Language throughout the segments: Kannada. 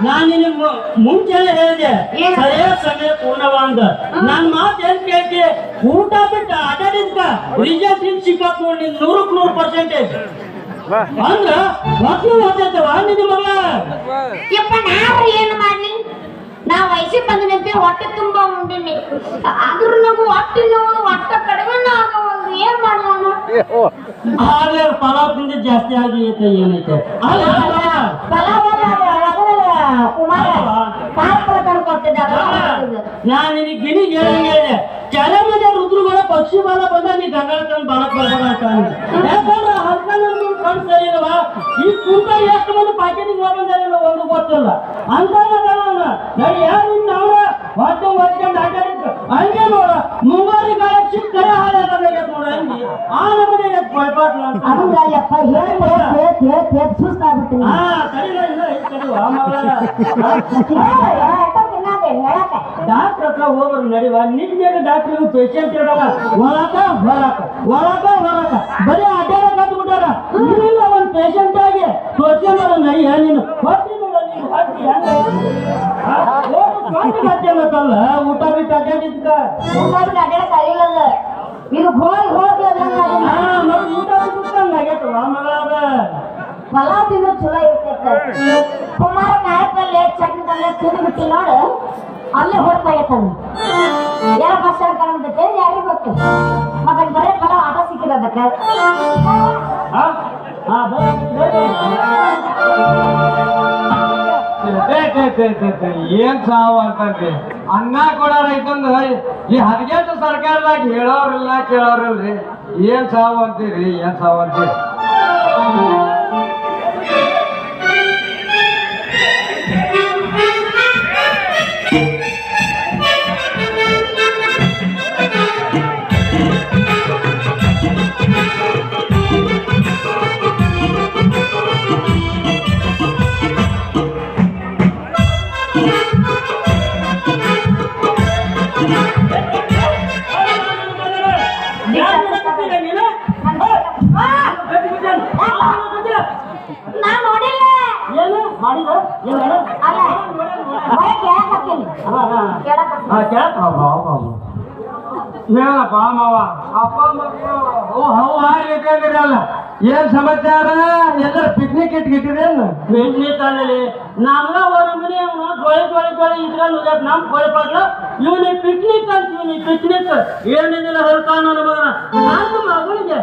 ನಾನು ನಿನಗೆ ಮುಂಚೆನೆ ಹೇಳಿದೆ ಸರಿಯಾದ ಸಮಯ ಪೂರ್ಣವ ಅಂತ. ನನ್ನ ಮಾತು ಏನ್ ಕೇಳ್ತಿ? ಊಟ ಬಿಟ್ಟು ಅಡ್ಡಾಡಿದ್ಕ ರಿಸಲ್ಟ್ ಸಿಕ್ಕತ್ ನೋಡಿ 100% ಅಂದ್ರ ಮಕ್ಕಳು ಓದ್ತೈತವ ನಿನ್ನ ಮಗಳ. ಯಪ್ಪ ನಾವ್ರಿ ಏನು ಮಾಡ್ಲಿ? ನಾವು ವಯಸ್ಸಿಗೆ ಬಂದಿನಂತೆ ಹೊಟ್ಟೆ ತುಂಬಾ ಉಂಡಿನಿ, ಆದ್ರೂ ನಾವು ಹೊಟ್ಟೆ ನೋವು ಹೊಟ್ಟೆ ಕಡಿಮೆ ಆಗವಲ್ದು. ಏನ್ ಮಾಡೋಣ? ಹಾಗೆ ಪಲಾವ್ ತಿಂದ ಜಾಸ್ತಿ ಆಗೈತೆ ಏನೈತೆ ನಾನು ನಿನಗೆ ಗಿಣಿಗೆ ಹೇಳಿದೆ ಕೆಲ ಮೇಲೆ ರುದ್ರಗಳ ಪಕ್ಷಿ ಬಾಲ ಬಂದ ನೀ ಗಂಗಾಳ ತಂದು ಬಾಲಕ್ ಬರ್ಬೋದ ಅಂತ. ಯಾಕಂದ್ರೆ ಹಲ್ಕಲ್ ಕಣ್ ಸರಿ ಇಲ್ವಾ? ಈ ಕುಂತ ಎಷ್ಟು ಮಂದಿ ಪ್ಯಾಕೆಟಿಗೆ ಹೋಗಂದಿಲ್ಲ ಒಂದು ಗೊತ್ತಿಲ್ಲ ಅಂತ ನಡಿ ಯಾರು ಅವ್ರ ಹೊಟ್ಟೆ ಹೊಚ್ಕೊಂಡು ಆಟಾಡಿದ್ರು ಹಂಗೆ ನೋಡ ಮುಂಗಾರಿ ಕಾಲ ಚಿಕ್ಕ ಕರೆ ಹಾಳಾಗಬೇಕು ನೋಡ ಹಂಗೆ ಆ ನಮ್ಮನೆ ಪೈಪಾಟ್ಲ ಸುಸ್ತಾಗ್ಬಿಟ್ಟು ಡಾಕ್ಟರ್ ಹತ್ರ ಹೋಗ್ರು ನಡಿವ ನಿನ್ನೆ ಡಾಕ್ಟರ್ ಪೇಷಂಟ್ ಇಡಲ್ಲ ಹೊರಕ ಹೊರಕ ಹೊರಕ ಹೊರಕ ಬರೀ ಅಡ್ಡಾಡ ಕತ್ಬಿಟ್ಟಾರ. ನೀನು ಒಂದು ಪೇಷಂಟ್ ಆಗಿ ತೋರ್ಸ್ಕೊಂಬರ ನಡಿ ನೀನು ಹೊಟ್ಟಿ ಬೇಕಲ್ಲ ಊಟ ಬಿಟ್ಟು ಅಡ್ಡಾಡಿದ್ಕ ಊಟ ಬಿಟ್ಟು ಅಡ್ಡಾಡಕ್ ಆಗಿಲ್ಲ. ಇದು ಹೋಗಿ ಹೋಗಿ ಊಟ ಬಿಟ್ಟು ಆಗೈತವ ಮಗ. ಪಲಾವ್ ತಿಂದ್ರೆ ಚಲೋ ಇರ್ತೈತೆ. ಕುಮಾರ ಕಾಯಪಲ್ಲೆ ಚಟ್ನಿ ತಂದ್ರೆ ತಿಂದ್ಬಿಟ್ಟಿ ನೋಡು ಅಲ್ಲೇ ಹೊರತಾಗೈತದ. ಯಾರ ಬಸ್ ಕಾಣತೈತೆ ಯಾರಿಗೆ ಗೊತ್ತು? ಮತ್ತೆ ಬರೀ ಪಲಾವ್ ಆಟ ಸಿಕ್ಕಿದ ಅದಕ್ಕೆ. ಏನ್ ಸಾವು ಅಂತಂದ್ರಿ ಅನ್ನ ಕೊಡೋರ ಐತಂದ್ರ ಈ ಹದಿಗೆಟ್ಟು ಸರ್ಕಾರದಾಗ ಹೇಳೋರಿಲ್ಲ ಕೇಳೋರಿಲ್ರಿ. ಏನ್ ಸಾವು ಅಂತೀರಿ? ಏನ್ ಸಾವು ಅಂತೀರಿ? ಏನಪ್ಪ ಮಾವ ಅಪ್ಪ ಮಕ್ಕಳು ಹಾರಿರಲ್ಲ ಏನ್ ಸಮಾಚಾರ? ಎಲ್ಲರ ಪಿಕ್ನಿಕ್ ಇಟ್ಗಿಟ್ಟಿರೇನು? ಪಿಕ್ನಿಕ್ ಅಲ್ಲಿ ನಮ್ಗ ಒಂದು ಮನೆ ತೊಳೆ ತೊಳೆ ತೊಳೆ ಇಟ್ಕೊಂಡು ನಮ್ ಕೊಳೆ ಪಾಟ್ಲ ಇವನಿಗೆ ಪಿಕ್ನಿಕ್ ಅಂತ ಇವನಿಗೆ ಪಿಕ್ನಿಕ್ ಏನಿದಿಲ್ಲ ಹೊರಕ ನನ್ನ ಮಗನ. ನನ್ನ ಮಗಳಿಗೆ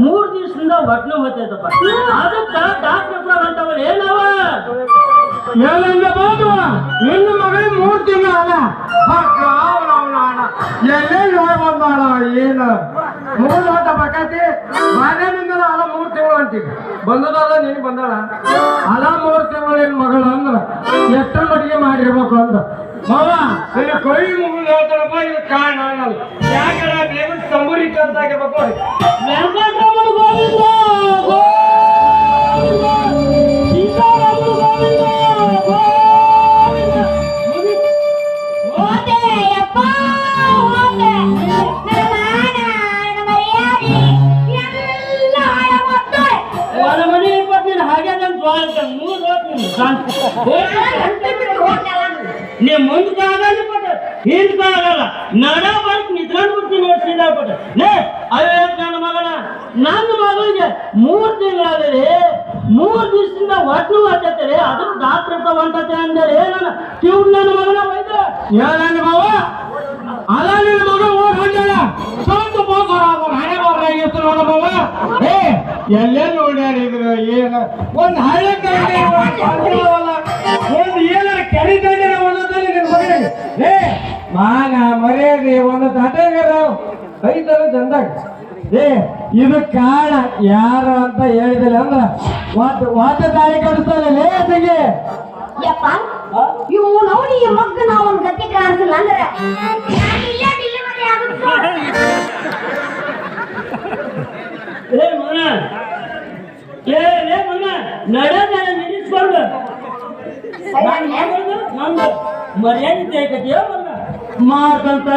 3 ದಿವಸದಿಂದ ಹೊಟ್ಟೆ ಹೋಗ್ತೈತಪ್ಪ. ಅದಕ್ಕೆ ಡಾಕ್ಟರ್ ಹೊಂಟವಳು ಏನವ ಏನಿಲ್ಲ ಬಾಬು ನಿನ್ನ ಮಗಳಿಗೆ 3 ತಿಂಗಳು ಅಲ್ಲ ಎಲ್ಲೆಲ್ಲಿ ಹೋಗಿ ಬಂದಾಳ ಏನು 3 ವರ್ಷ ಬಕತಿ ಮನೆಯಿಂದ ಅಲ್ಲ 3 ತಿಂಗಳು ಅಂತೀವಿ ಬಂದದಾದ ನೀನು ಬಂದಾಳ ಅಲ್ಲ 3 ತಿಂಗಳು ನಿನ್ನ ಮಗಳು ಅಂದ್ರ ಎಷ್ಟು ಮಟ್ಟಿಗೆ ಮಾಡಿರ್ಬೇಕು ಅಂತ ಮಾವ ಇಲ್ಲಿ ಕೈ ಮುಗಿದು ಹೇಳ್ತಾರಪ್ಪ. ಇದು ಕಾರಣ ಆಗಲ್ಲ ಯಾಕಂದ್ರೆ ನೀವು ಸಂಬೂರಿ ಕಂತಾಗಿರ್ಬೇಕು. ವೆಂಕಟರಮಣ ಗೋವಿಂದ ನೀ ಮುಂದಕ್ಕಾಗಲ್ಲ ಪಟ್ಟ ಹಿಂದಕ್ಕಾಗಲ್ಲ ನಡ ಬರ್ಕ್ ನಿಂತ್ಕೊಂಡು ಬಿಡ್ತೀನಿ ನೋಡಿ ಸೀದಾ ಪಟ್ಟ ಲೇ ಅಯ್ಯೋ ನನ್ನ ಮಗನ. ನನ್ನ ಮಗಳಿಗೆ 3 ತಿಂಗಳಾಗಲಿ 3 ದಿವಸದಿಂದ ಹೊಟ್ಟೆ ಹತ್ತೈತೆ ಅದಕ್ಕೆ ಡಾಕ್ಟರ್ ಹತ್ರ ಹೊಂಟತೆ ಅಂದರೆ ನನ್ನ ಕಿವ್ ನನ್ನ ಮಗನ ವೈದ್ಯ ನನ್ನ ಮಾವ ಅಲ್ಲ ನಿನ್ನ ಮಗ ಓಡ್ ಹೊಂಟಾಳ ಸ್ವಲ್ಪ ಬೋಸರ ಹಣೆ ಬರ್ರ ಎಷ್ಟು ನೋಡ ಮಾವ. ಎಲ್ಲೆಲ್ಲಿ ನೋಡ್ಯಾರಿದ್ರು ಏನು ಒಂದು ಹಳೆ ಒಂದು ಏನಾರ ಕರಿತಾಯಿದ್ರೆ ಒಂದೊಂದಲ್ಲಿ ನಿನ್ನ ಮಗನಿಗೆ ಮಾನ ಮರ್ಯಾದೆ ಒಂದು ತಟಗಾರ ಐತಲ್ಲ ಚಂದಾಗ. ಇದು ಕಾರಣ ಯಾರು ಅಂತ ಹೇಳಿದಿಲ್ಲ ಅಂದ್ರ ವಾತ ತಾಯಿ ಕಡಿಸ್ತಾನೆ ಲೇಟಿಗೆ ಯಪ್ಪ ಇವು ನೋಡಿ ಈ ಮಗ್ಗ ನಾವು ಒಂದು ಗತಿ ಕಾಣಿಸಿಲ್ಲ ಅಂದ್ರೆ ನಿಲ್ಲಿಸ್ಕೊಂಡು ಮರ್ಯಾದೆ ಮಾಡ್ಕೊಂತ